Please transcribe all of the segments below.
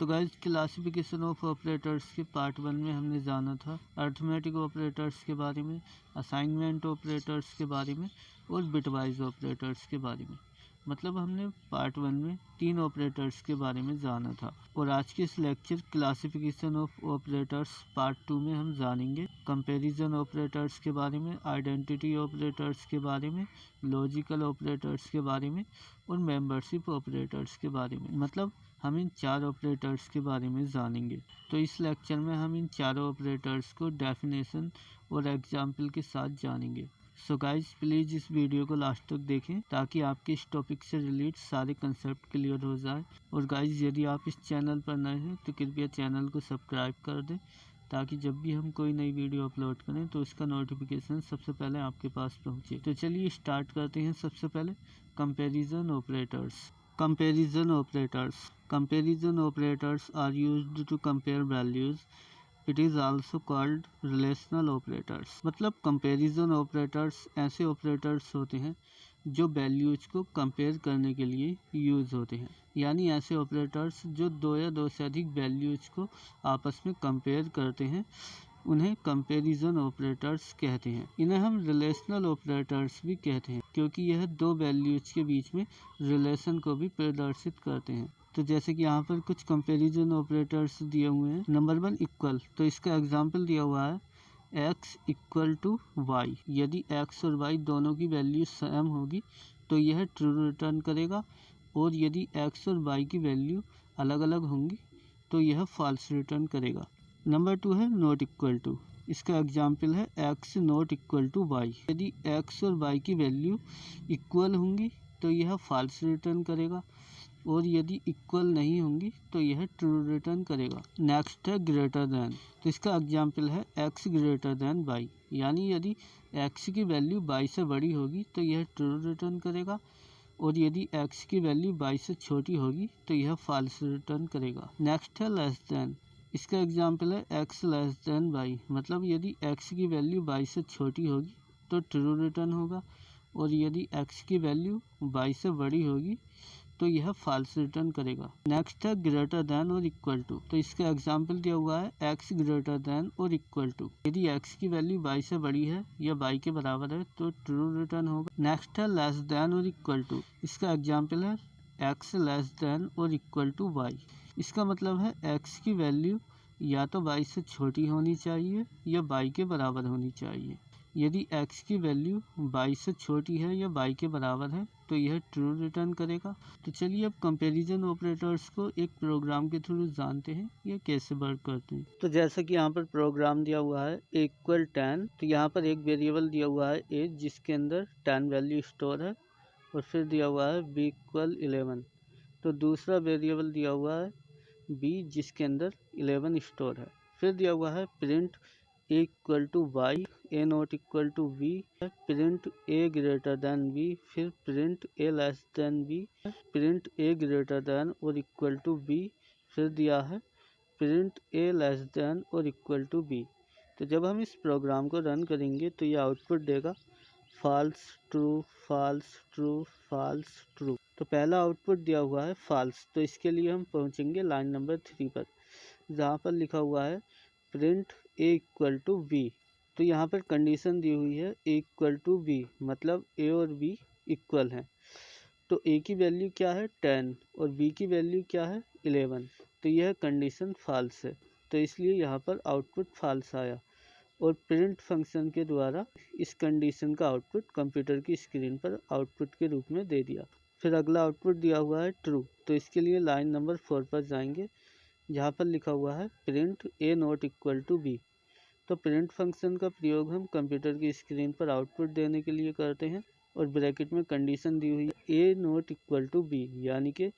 तो guys classification of operators के part 1 में हमने जाना था अर्थमेटिक ऑपरेटर्स के बारे में, असाइनमेंट ऑपरेटर्स के बारे में और बिटवाइज ऑपरेटर्स के बारे में। मतलब हमने पार्ट 1 में 3 ऑपरेटर्स के बारे में जाना था। और आज के इस lecture classification of operators part 2 में हम जानेंगे कंपैरिजन ऑपरेटर्स के बारे में, आइडेंटिटी ऑपरेटर्स के बारे में, लॉजिकल ऑपरेटर्स के बारे में और मेंबरशिप ऑपरेटर्स के बारे में। मतलब हम इन 4 ऑपरेटर्स के बारे में जानेंगे। तो इस लेक्चर में हम इन चारों ऑपरेटर्स को डेफिनेशन और एग्जाम्पल के साथ जानेंगे। सो गाइज प्लीज़ इस वीडियो को लास्ट तक देखें ताकि आपके इस टॉपिक से रिलेटेड सारे कंसेप्ट क्लियर हो जाए। और गाइज यदि आप इस चैनल पर नए हैं तो कृपया चैनल को सब्सक्राइब कर दें ताकि जब भी हम कोई नई वीडियो अपलोड करें तो उसका नोटिफिकेशन सबसे पहले आपके पास पहुंचे। तो चलिए स्टार्ट करते हैं। सबसे पहले comparison operators. Comparison operators are used to compare values. It is also called relational operators. मतलब कंपैरिजन ऑपरेटर्स ऐसे ऑपरेटर्स होते हैं जो वैल्यूज को कंपेयर करने के लिए यूज़ होते हैं। यानी ऐसे ऑपरेटर्स जो 2 या 2 से अधिक वैल्यूज को आपस में कंपेयर करते हैं उन्हें कंपैरिजन ऑपरेटर्स कहते हैं। इन्हें हम रिलेशनल ऑपरेटर्स भी कहते हैं क्योंकि यह 2 वैल्यूज के बीच में रिलेशन को भी प्रदर्शित करते हैं। तो जैसे कि यहाँ पर कुछ कंपैरिजन ऑपरेटर्स दिए हुए हैं। नंबर 1 इक्वल, तो इसका एग्जांपल दिया हुआ है x इक्वल टू वाई। यदि x और y दोनों की वैल्यू सेम होगी तो यह ट्रू रिटर्न करेगा, और यदि x और y की वैल्यू अलग अलग होंगी तो यह फॉल्स रिटर्न करेगा। नंबर 2 है नॉट इक्वल टू। इसका एग्जाम्पल है x not equal to y. यदि x और y की वैल्यू इक्वल होंगी तो यह फॉल्स रिटर्न करेगा, और यदि इक्वल नहीं होंगी तो यह ट्रू रिटर्न करेगा। नेक्स्ट है ग्रेटर देन। तो इसका एग्जाम्पल है x ग्रेटर देन y। यानी यदि x की वैल्यू y से बड़ी होगी तो यह ट्रू रिटर्न करेगा, और यदि x की वैल्यू y से छोटी होगी तो यह फॉल्स रिटर्न करेगा। नेक्स्ट है लेस देन। इसका एग्जाम्पल है x लेस देन y। मतलब यदि x की वैल्यू y से छोटी होगी तो ट्रू रिटर्न होगा, और यदि x की वैल्यू y से बड़ी होगी तो यह फॉल्स रिटर्न करेगा। नेक्स्ट है ग्रेटर देन और इक्वल टू। तो इसका एग्जाम्पल दिया हुआ है x ग्रेटर देन और इक्वल टू। यदि x की वैल्यू y से बड़ी है या y के बराबर है तो ट्रू रिटर्न होगा। नेक्स्ट है लेस देन और इक्वल टू। इसका एग्जाम्पल है x लेस देन और इक्वल टू y। इसका मतलब है x की वैल्यू या तो y से छोटी होनी चाहिए या y के बराबर होनी चाहिए। यदि x की वैल्यू y से छोटी है या y के बराबर है तो यह ट्रू रिटर्न करेगा। तो चलिए अब कंपैरिजन ऑपरेटर्स को एक प्रोग्राम के थ्रू जानते हैं ये कैसे वर्क करते हैं। तो जैसा कि यहाँ पर प्रोग्राम दिया हुआ है इक्वल 10। तो यहाँ पर एक वेरिएबल दिया हुआ है a जिसके अंदर 10 वैल्यू स्टोर है, और फिर दिया हुआ है b इक्वल 11। तो दूसरा वेरिएबल दिया हुआ है b जिसके अंदर 11 स्टोर है। फिर दिया हुआ है print a equal to y, a not equal to v, print a greater than b, फिर print a less than b, print a greater than और इक्वल टू b, फिर दिया है प्रिंट a लेस देन और equal to b। तो जब हम इस प्रोग्राम को रन करेंगे तो ये आउटपुट देगा false true false true false true. तो पहला आउटपुट दिया हुआ है फॉल्स। तो इसके लिए हम पहुंचेंगे लाइन नंबर 3 पर, जहाँ पर लिखा हुआ है print a equal to b। तो यहाँ पर कंडीशन दी हुई है a इक्वल टू b, मतलब a और b इक्वल हैं। तो a की वैल्यू क्या है 10 और b की वैल्यू क्या है 11। तो यह कंडीशन फॉल्स है, तो इसलिए यहाँ पर आउटपुट फॉल्स आया, और प्रिंट फंक्शन के द्वारा इस कंडीशन का आउटपुट कंप्यूटर की स्क्रीन पर आउटपुट के रूप में दे दिया। फिर अगला आउटपुट दिया हुआ है ट्रू। तो इसके लिए लाइन नंबर 4 पर जाएंगे, जहाँ पर लिखा हुआ है print a not equal to b। तो प्रिंट फंक्शन का प्रयोग हम कंप्यूटर की स्क्रीन पर आउटपुट देने के लिए करते हैं, और ब्रैकेट में कंडीशन दी हुई है a not equal to b, यानी कि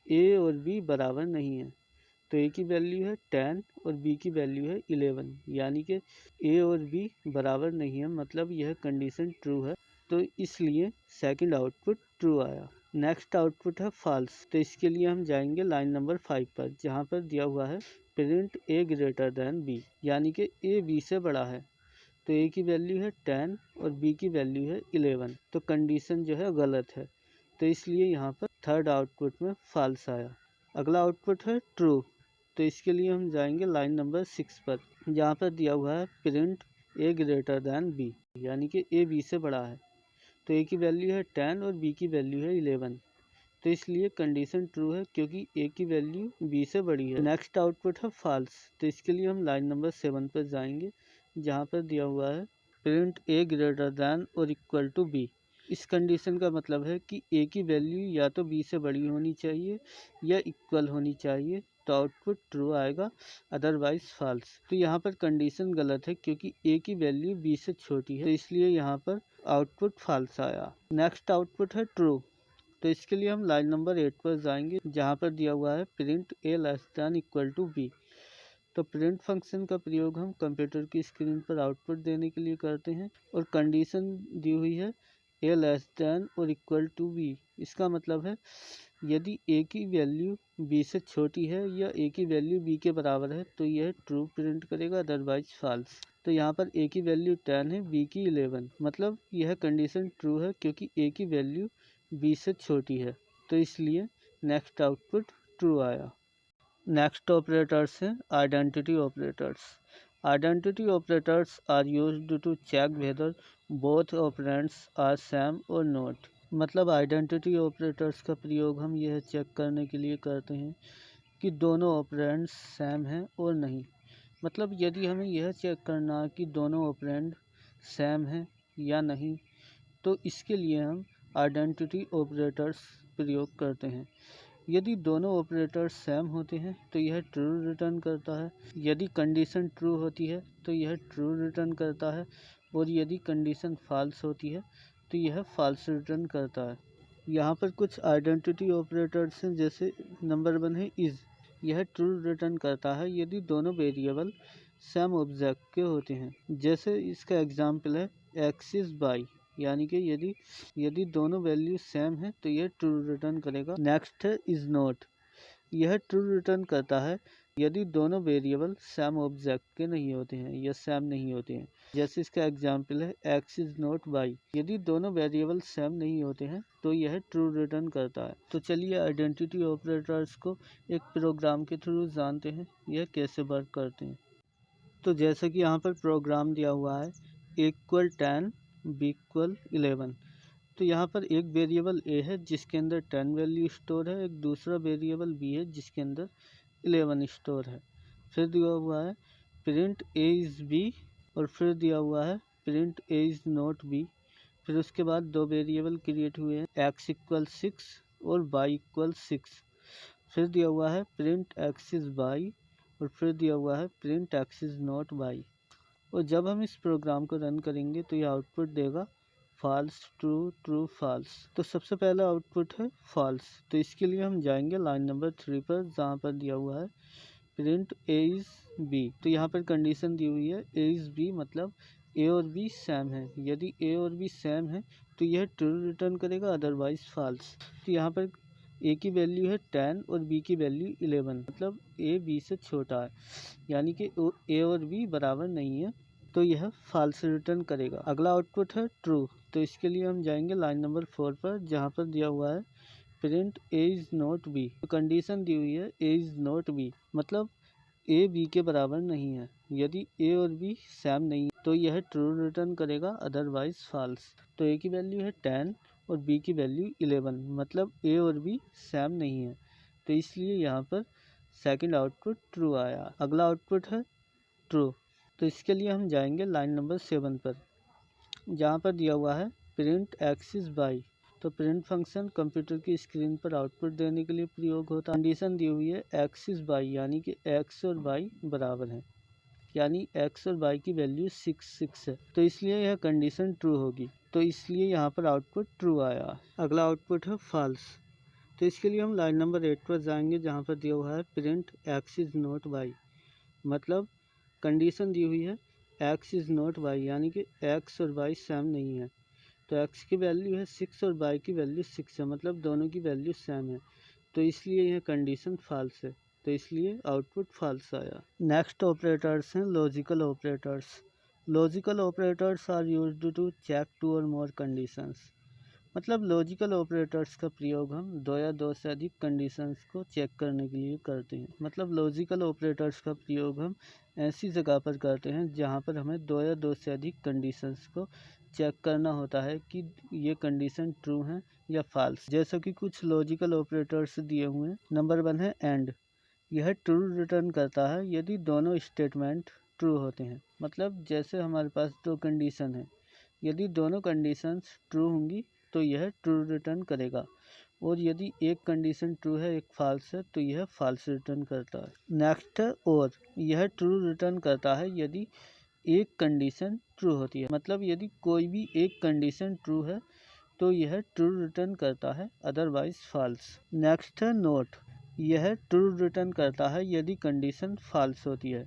a और b बराबर नहीं है। तो a की वैल्यू है 10 और b की वैल्यू है 11, यानी कि a और b बराबर नहीं है, मतलब यह कंडीशन ट्रू है। तो इसलिए सेकंड आउटपुट ट्रू आया। नेक्स्ट आउटपुट है फॉल्स। तो इसके लिए हम जाएंगे लाइन नंबर 5 पर, जहाँ पर दिया हुआ है print a greater than b, यानी कि a b से बड़ा है। तो a की वैल्यू है 10 और b की वैल्यू है 11। तो कंडीशन जो है गलत है, तो इसलिए यहाँ पर थर्ड आउटपुट में फॉल्स आया। अगला आउटपुट है ट्रू। तो इसके लिए हम जाएंगे लाइन नंबर 6 पर, जहाँ पर दिया हुआ है प्रिंट ए ग्रेटर दैन बी, यानी कि ए बी से बड़ा है। तो ए की वैल्यू है 10 और बी की वैल्यू है 11, तो इसलिए कंडीशन ट्रू है क्योंकि ए की वैल्यू बी से बड़ी है। नेक्स्ट आउटपुट है फॉल्स, तो इसके लिए हम लाइन नंबर 7 पर जाएंगे, जहाँ पर दिया हुआ है प्रिंट ए ग्रेटर दैन और इक्वल टू बी। इस कंडीशन का मतलब है कि ए की वैल्यू या तो बी से बड़ी होनी चाहिए या इक्वल होनी चाहिए, तो आउटपुट ट्रू आएगा, अदरवाइज फॉल्स। तो यहाँ पर कंडीशन गलत है क्योंकि ए की वैल्यू बी से छोटी है, तो इसलिए यहाँ पर आउटपुट फॉल्स आया। नेक्स्ट आउटपुट है ट्रू, तो इसके लिए हम लाइन नंबर 8 पर जाएंगे, जहाँ पर दिया हुआ है print A less than equal to B. तो प्रिंट फंक्शन का प्रयोग हम कंप्यूटर की स्क्रीन पर आउटपुट देने के लिए करते हैं, और कंडीशन दी हुई है ए लेस दैन और इक्वल टू बी। इसका मतलब है यदि ए की वैल्यू बी से छोटी है या ए की वैल्यू बी के बराबर है तो यह ट्रू प्रिंट करेगा, अदरवाइज फॉल्स। तो यहाँ पर ए की वैल्यू 10 है, बी की 11, मतलब यह कंडीशन ट्रू है क्योंकि ए की वैल्यू बी से छोटी है, तो इसलिए नेक्स्ट आउटपुट ट्रू आया। नेक्स्ट ऑपरेटर्स हैं identity operators. Identity operators are used to check whether both operands are same और नॉट। मतलब आइडेंटिटी ऑपरेटर्स का प्रयोग हम यह चेक करने के लिए करते हैं कि दोनों ऑपरेंड्स सेम हैं और नहीं। मतलब यदि हमें यह चेक करना है कि दोनों ऑपरेंड सेम हैं या नहीं, तो इसके लिए हम आइडेंटिटी ऑपरेटर्स प्रयोग करते हैं। यदि दोनों ऑपरेटर्स सेम होते हैं तो यह ट्रू रिटर्न करता है, यदि कंडीशन ट्रू होती है तो यह ट्रू रिटर्न करता है, और यदि कंडीशन फॉल्स होती है तो यह फॉल्स रिटर्न करता है। यहाँ पर कुछ आइडेंटिटी ऑपरेटर्स हैं, जैसे नंबर 1 है इज़। यह ट्रू रिटर्न करता है यदि दोनों वेरिएबल सेम ऑब्जेक्ट के होते हैं। जैसे इसका एग्जाम्पल है एक्स इज बाई, यानी कि यदि दोनों वैल्यू सेम है तो यह ट्रू रिटर्न करेगा। नेक्स्ट है इज नॉट। यह ट्रू रिटर्न करता है यदि दोनों वेरिएबल सेम ऑब्जेक्ट के नहीं होते हैं या सेम नहीं होते हैं। जैसे इसका एग्जाम्पल है एक्स इज नॉट वाई। यदि दोनों वेरिएबल सेम नहीं होते हैं तो यह ट्रू रिटर्न करता है। तो चलिए आइडेंटिटी ऑपरेटर्स को एक प्रोग्राम के थ्रू जानते हैं यह कैसे वर्क करते हैं। तो जैसे कि यहाँ पर प्रोग्राम दिया हुआ है इक्वल 10 बी इक्वल 11। तो यहाँ पर एक वेरिएबल ए है जिसके अंदर 10 वैल्यू स्टोर है, एक दूसरा वेरिएबल बी है जिसके अंदर 11 स्टोर है। फिर दिया हुआ है प्रिंट ए इज़ बी, और फिर दिया हुआ है print A is not be. फिर उसके बाद दो वेरिएबल क्रिएट हुए हैं एक्स इक्वल 6 और वाई इक्वल 6। फिर दिया हुआ है प्रिंट एक्स इज़ वाई, और फिर दिया हुआ है print X is not Y. और जब हम इस प्रोग्राम को रन करेंगे तो यह आउटपुट देगा फॉल्स ट्रू ट्रू फॉल्स। तो सबसे पहला आउटपुट है फॉल्स, तो इसके लिए हम जाएंगे लाइन नंबर 3 पर, जहाँ पर दिया हुआ है प्रिंट ए इज़ बी। तो यहाँ पर कंडीशन दी हुई है ए इज़ बी, मतलब ए और बी सेम है। यदि ए और बी सेम है तो यह ट्रू रिटर्न करेगा, अदरवाइज फॉल्स। तो यहाँ पर ए की वैल्यू है 10 और बी की वैल्यू 11, मतलब ए बी से छोटा है, यानी कि ए और बी बराबर नहीं है, तो यह फॉल्स रिटर्न करेगा। अगला आउटपुट है ट्रू, तो इसके लिए हम जाएंगे लाइन नंबर 4 पर, जहाँ पर दिया हुआ है print A is not be. तो कंडीशन दी हुई है ए इज़ नॉट बी, मतलब ए बी के बराबर नहीं है। यदि ए और बी सेम नहीं तो यह ट्रू रिटर्न करेगा, अदरवाइज फॉल्स। तो ए की वैल्यू है 10 और बी की वैल्यू 11, मतलब ए और बी सेम नहीं है, तो इसलिए यहाँ पर सेकंड आउटपुट ट्रू आया। अगला आउटपुट है ट्रू, तो इसके लिए हम जाएंगे लाइन नंबर 7 पर, जहाँ पर दिया हुआ है प्रिंट एक्स इज बाई। तो प्रिंट फंक्शन कंप्यूटर की स्क्रीन पर आउटपुट देने के लिए प्रयोग होता है। कंडीशन दी हुई है एक्स इज बाई, यानी कि एक्स और बाई बराबर हैं, यानी एक्स और बाई की वैल्यू 6 है, तो इसलिए यह कंडीशन ट्रू होगी, तो इसलिए यहाँ पर आउटपुट ट्रू आया। अगला आउटपुट है फॉल्स, तो इसके लिए हम लाइन नंबर 8 पर जाएंगे, जहाँ पर दिया हुआ है print X is not Y. मतलब कंडीशन दी हुई है एक्स इज़ नॉट वाई, यानी कि एक्स और वाई सेम नहीं है। तो एक्स की वैल्यू है 6 और वाई की वैल्यू 6 है, मतलब दोनों की वैल्यू सेम है, तो इसलिए यह कंडीशन फॉल्स है, तो इसलिए आउटपुट फॉल्स आया। नेक्स्ट ऑपरेटर्स हैं logical operators. Logical operators are used to check 2 और मोर कंडीशंस। मतलब लॉजिकल ऑपरेटर्स का प्रयोग हम दो या दो से अधिक कंडीशंस को चेक करने के लिए करते हैं। मतलब लॉजिकल ऑपरेटर्स का प्रयोग हम ऐसी जगह पर करते हैं जहां पर हमें दो या दो से अधिक कंडीशंस को चेक करना होता है कि ये कंडीशन ट्रू है या फॉल्स। जैसा कि कुछ लॉजिकल ऑपरेटर्स दिए हुए हैं। नंबर 1 है एंड। यह ट्रू रिटर्न करता है यदि दोनों स्टेटमेंट ट्रू होते हैं। मतलब जैसे हमारे पास दो कंडीशन है, यदि दोनों कंडीशंस ट्रू होंगी तो यह ट्रू रिटर्न करेगा, और यदि एक कंडीशन ट्रू है एक फॉल्स है तो यह फॉल्स रिटर्न करता है। नेक्स्ट है और। यह ट्रू रिटर्न करता है यदि एक कंडीशन ट्रू होती है। मतलब यदि कोई भी एक कंडीशन ट्रू है तो यह ट्रू रिटर्न करता है, अदरवाइज फॉल्स। नेक्स्ट है नोट। यह ट्रू रिटर्न करता है यदि कंडीशन फॉल्स होती है,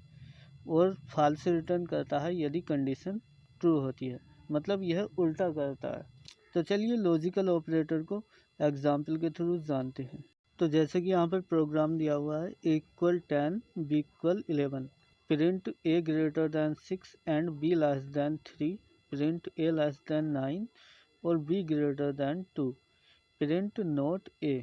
और फॉल्स रिटर्न करता है यदि कंडीशन ट्रू होती है। मतलब यह उल्टा करता है। तो चलिए लॉजिकल ऑपरेटर को एग्जाम्पल के थ्रू जानते हैं। तो जैसे कि यहाँ पर प्रोग्राम दिया हुआ है a = 10 b = 11, print a greater than 6 and b less than 3, print a less than 9 और b greater than 2, print note a।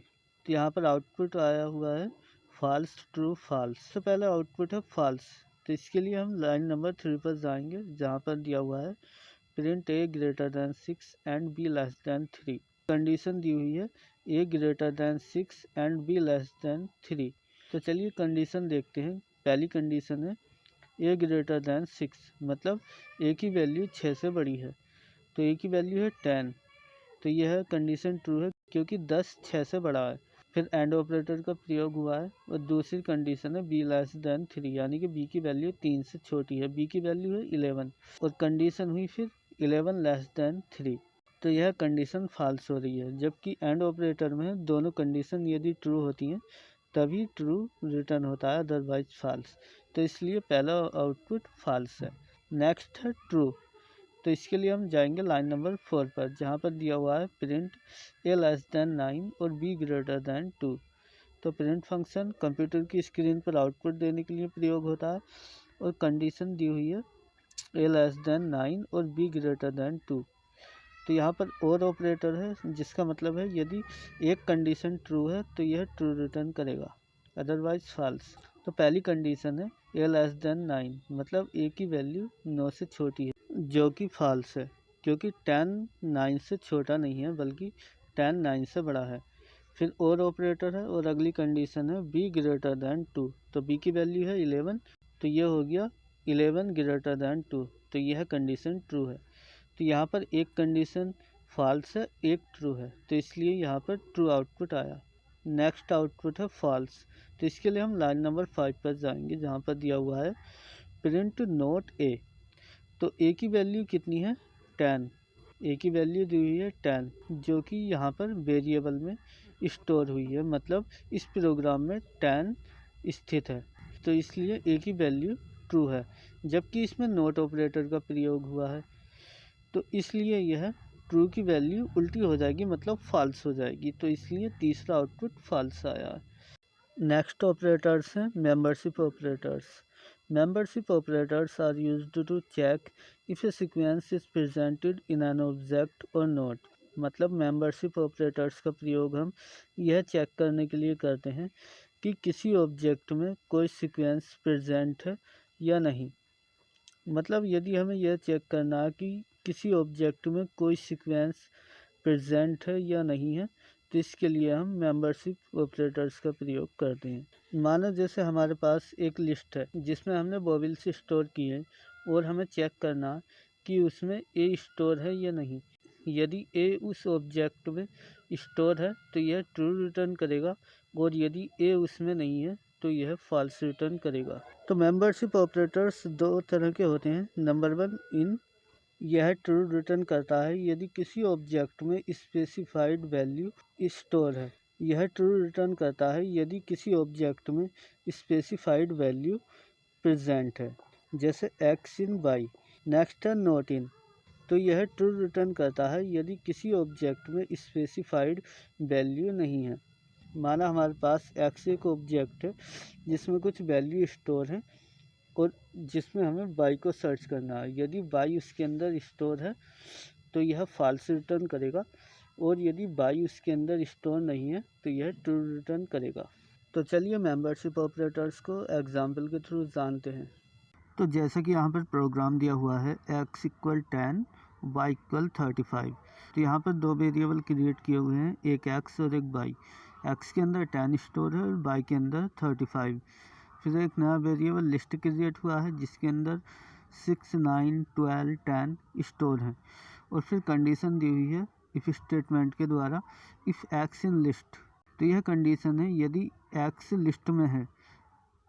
तो यहाँ पर आउटपुट आया हुआ है फॉल्स ट्रू फॉल्स। तो पहले आउटपुट है फॉल्स, तो इसके लिए हम लाइन नंबर 3 पर जाएंगे जहाँ पर दिया हुआ है print a greater than 6 and b less than 3। Condition दी हुई है a greater than 6 and b less than 3। तो चलिए कंडीशन देखते हैं। पहली कंडीशन है a ग्रेटर दैन 6, मतलब a की वैल्यू 6 से बड़ी है, तो a की वैल्यू है 10, तो यह कंडीशन ट्रू है क्योंकि 10 6 से बड़ा है। फिर एंड ऑपरेटर का प्रयोग हुआ है, और दूसरी कंडीशन है b लेस दैन 3, यानी कि b की वैल्यू 3 से छोटी है, b की वैल्यू है 11, और कंडीशन हुई फिर 11 लेस दैन 3। तो यह कंडीशन फॉल्स हो रही है, जबकि एंड ऑपरेटर में दोनों कंडीशन यदि ट्रू होती हैं तभी ट्रू रिटर्न होता है, अदरवाइज फॉल्स। तो इसलिए पहला आउटपुट फॉल्स है। नेक्स्ट है ट्रू। तो इसके लिए हम जाएंगे लाइन नंबर 4 पर जहाँ पर दिया हुआ है प्रिंट a लेस दैन 9 और b ग्रेटर दैन 2। तो प्रिंट फंक्शन कंप्यूटर की स्क्रीन पर आउटपुट देने के लिए प्रयोग होता है, और कंडीशन दी हुई है a लेस दैन 9 और b ग्रेटर दैन 2। तो यहाँ पर और ऑपरेटर है, जिसका मतलब है यदि एक कंडीशन ट्रू है तो यह ट्रू रिटर्न करेगा, अदरवाइज फॉल्स। तो पहली कंडीशन है a लेस दैन 9, मतलब a की वैल्यू 9 से छोटी है, जो कि फॉल्स है क्योंकि 10 9 से छोटा नहीं है बल्कि 10 9 से बड़ा है। फिर और ऑपरेटर है, और अगली कंडीशन है b ग्रेटर दैन 2, तो b की वैल्यू है 11, तो यह हो गया 11 ग्रेटर दैन 2, तो यह कंडीशन ट्रू है। तो यहाँ पर एक कंडीशन फॉल्स है एक ट्रू है, तो इसलिए यहाँ पर ट्रू आउटपुट आया। नेक्स्ट आउटपुट है फॉल्स। तो इसके लिए हम लाइन नंबर 5 पर जाएंगे जहाँ पर दिया हुआ है प्रिंट नोट a। तो a की वैल्यू कितनी है 10, a की वैल्यू दी हुई है 10, जो कि यहाँ पर वेरिएबल में स्टोर हुई है, मतलब इस प्रोग्राम में 10 स्थित है, तो इसलिए a की वैल्यू ट्रू है। जबकि इसमें नोट ऑपरेटर का प्रयोग हुआ है, तो इसलिए यह ट्रू की वैल्यू उल्टी हो जाएगी, मतलब फॉल्स हो जाएगी, तो इसलिए तीसरा आउटपुट फॉल्स आया है। नेक्स्ट ऑपरेटर्स हैं membership operators. Membership operators are used to check if a sequence is presented in an object और नॉट। मतलब मेंबरशिप ऑपरेटर्स का प्रयोग हम यह चेक करने के लिए करते हैं कि किसी ऑब्जेक्ट में कोई सीक्वेंस प्रेजेंट है या नहीं। मतलब यदि हमें यह चेक करना है कि किसी ऑब्जेक्ट में कोई सीक्वेंस प्रेजेंट है या नहीं है, तो इसके लिए हम मेंबरशिप ऑपरेटर्स का प्रयोग करते हैं। मानो जैसे हमारे पास एक लिस्ट है जिसमें हमने बॉबिल्स स्टोर की है, और हमें चेक करना कि उसमें ए स्टोर है या नहीं। यदि ए उस ऑब्जेक्ट में स्टोर है तो यह ट्रू रिटर्न करेगा, और यदि ए उसमें नहीं है तो यह फॉल्स रिटर्न करेगा। तो मेंबरशिप ऑपरेटर्स दो तरह के होते हैं। नंबर 1 इन। यह ट्रू रिटर्न करता है यदि किसी ऑब्जेक्ट में स्पेसिफाइड वैल्यू स्टोर है। यह ट्रू रिटर्न करता है यदि किसी ऑब्जेक्ट में स्पेसिफाइड वैल्यू प्रेजेंट है, जैसे x इन y। नेक्स्ट है नॉट इन। तो यह ट्रू रिटर्न करता है यदि किसी ऑब्जेक्ट में स्पेसिफाइड वैल्यू नहीं है। माना हमारे पास x एक ऑब्जेक्ट है जिसमें कुछ वैल्यू स्टोर है, और जिसमें हमें y को सर्च करना है। यदि y उसके अंदर स्टोर है तो यह फॉल्स रिटर्न करेगा, और यदि बाई उसके अंदर स्टोर नहीं है तो यह ट्रू रिटर्न करेगा। तो चलिए मेंबरशिप ऑपरेटर्स को एग्जाम्पल के थ्रू जानते हैं। तो जैसा कि यहाँ पर प्रोग्राम दिया हुआ है x इक्वल 10 y इक्वल 35। तो यहाँ पर दो वेरिएबल क्रिएट किए हुए हैं, एक x और एक y। x के अंदर 10 स्टोर है और y के अंदर 35। फिर एक नया वेरिएबल लिस्ट क्रिएट हुआ है जिसके अंदर 6, 9, 12, 10 स्टोर हैं। और फिर कंडीशन दी हुई है इफ़ स्टेटमेंट के द्वारा, इफ़ x इन लिस्ट। तो यह कंडीशन है, यदि x लिस्ट में है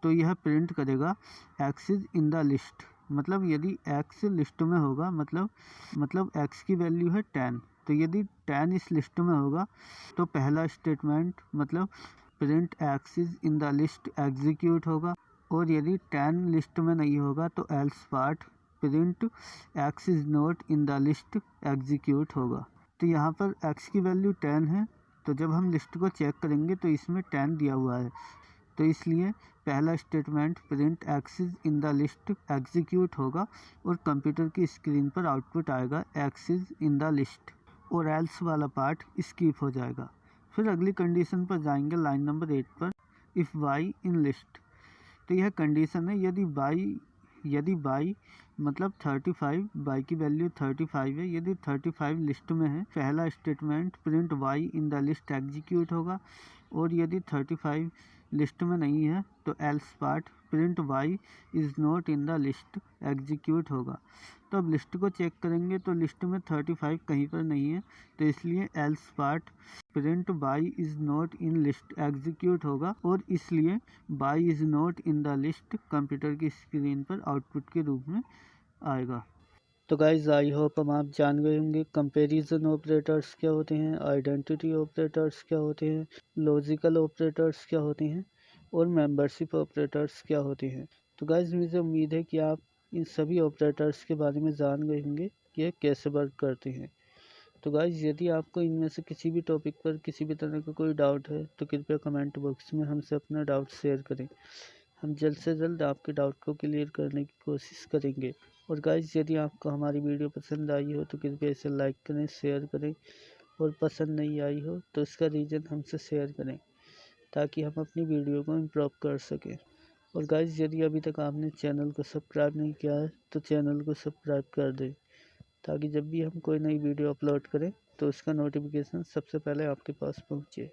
तो यह प्रिंट करेगा x is in the list. मतलब यदि x लिस्ट में होगा, मतलब x की वैल्यू है 10, तो यदि 10 इस लिस्ट में होगा तो पहला स्टेटमेंट मतलब print x is in the list execute होगा। और यदि 10 लिस्ट में नहीं होगा तो else part print x is not in the list execute होगा। तो यहाँ पर x की वैल्यू 10 है, तो जब हम लिस्ट को चेक करेंगे तो इसमें 10 दिया हुआ है, तो इसलिए पहला statement print x is in the list execute होगा और कंप्यूटर की स्क्रीन पर आउटपुट आएगा x is in the list, और एल्स वाला पार्ट स्किप हो जाएगा। फिर अगली कंडीशन पर जाएंगे लाइन नंबर 8 पर, इफ़ y इन लिस्ट। तो यह कंडीशन है, यदि y मतलब 35, y की वैल्यू 35 है, यदि 35 लिस्ट में है, पहला statement print y in the list execute होगा। और यदि 35 लिस्ट में नहीं है तो else part print y is not in the list execute होगा। तो अब लिस्ट को चेक करेंगे तो लिस्ट में 35 कहीं पर नहीं है, तो इसलिए else part print y is not in list execute होगा, और इसलिए y is not in the list computer की स्क्रीन पर आउटपुट के रूप में आएगा। तो गाइज आई होप हम आप जान गए होंगे कंपैरिजन ऑपरेटर्स क्या होते हैं, आइडेंटिटी ऑपरेटर्स क्या होते हैं, लॉजिकल ऑपरेटर्स क्या होते हैं, और मेंबरशिप ऑपरेटर्स क्या होते हैं। तो गाइज मुझे उम्मीद है कि आप इन सभी ऑपरेटर्स के बारे में जान गए होंगे कि ये कैसे वर्क करते हैं। तो गाइज यदि आपको इनमें से किसी भी टॉपिक पर किसी भी तरह का कोई डाउट है तो कृपया कमेंट बॉक्स में हमसे अपना डाउट शेयर करें। हम जल्द से जल्द आपके डाउट को क्लियर करने की कोशिश करेंगे। और गाइज यदि आपको हमारी वीडियो पसंद आई हो तो कृपया इसे लाइक करें, शेयर करें, और पसंद नहीं आई हो तो इसका रीज़न हमसे शेयर करें ताकि हम अपनी वीडियो को इम्प्रूव कर सकें। और गाइज यदि अभी तक आपने चैनल को सब्सक्राइब नहीं किया है तो चैनल को सब्सक्राइब कर दें ताकि जब भी हम कोई नई वीडियो अपलोड करें तो उसका नोटिफिकेशन सबसे पहले आपके पास पहुँचे।